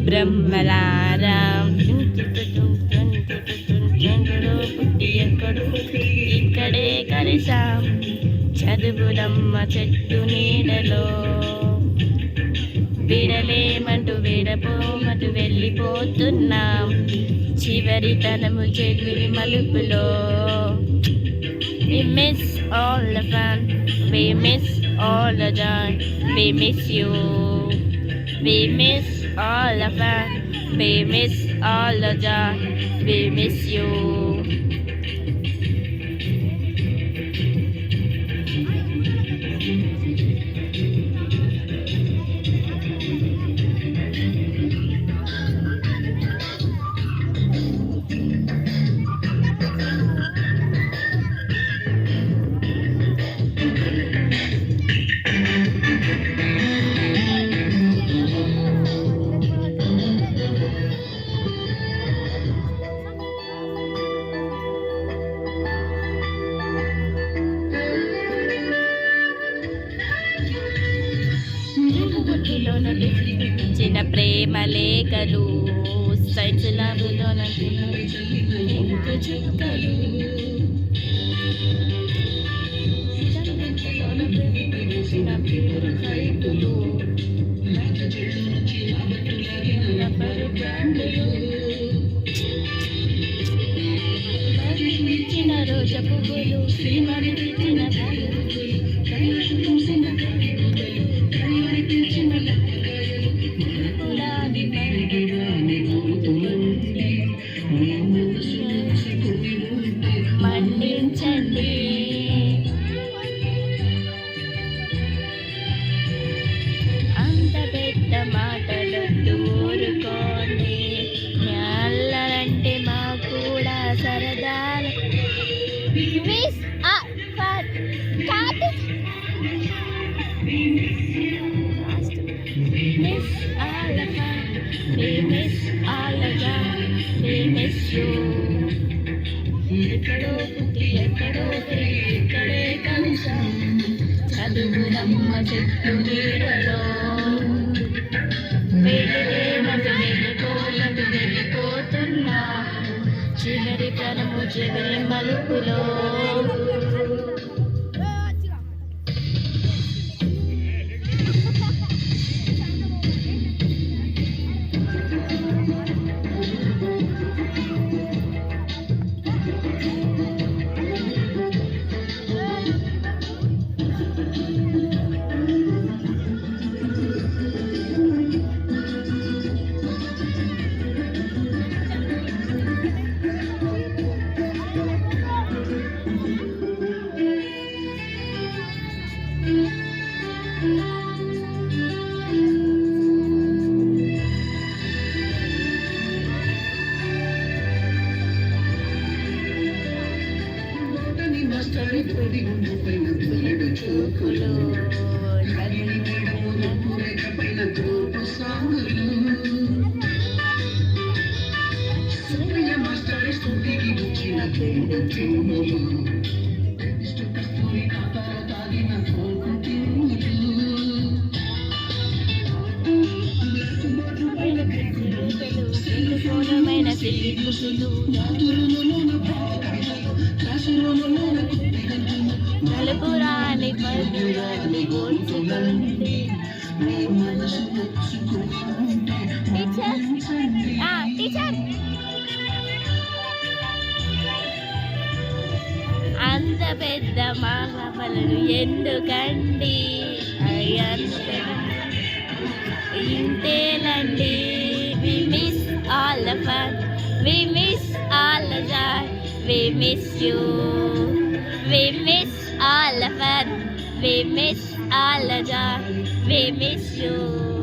బ్రహ్మలారా పుట్టి ఇక్కడే కలిసాం చదువులమ్మ చెట్టు నీడలో విడలేమంటూ విడపోమంటూ వెళ్ళిపోతున్నాం చివరి తనము చెల్లి మలుపులో. We miss all the fun, we miss all the joy, we miss you. We miss all the fun, we miss all the joy, we miss you. చిన్న ప్రేమ లేఖలు సైన్స్ ల్యాబ్లోన చుక్కలు చిన్న రోజు పువ్వులు శ్రీమతి మన్నించండి అంత పెద్ద మాటలొద్దు ఊరుకోండి అల్లరంటే మా కూడా సరదాలు. Miss all the fun, we miss all the joy, we miss you. ఎక్కడో పుట్టి ఎక్కడో పెరిగి ఇక్కడే కలిసాం చదువులమ్మ చెట్టు నీడలో వెళ్ళిపోతున్నా చివరి తరము చివరి మలుపులో. చూపులు నలుపురాని పలురాని గోచుకుంది టీచర్ అంత పెద్ద మహాబలను ఎందుకండి ఇంతేనండి. We miss all the fun, we miss all the joy, we miss you. We miss all the fun, we miss all the joy, we miss you.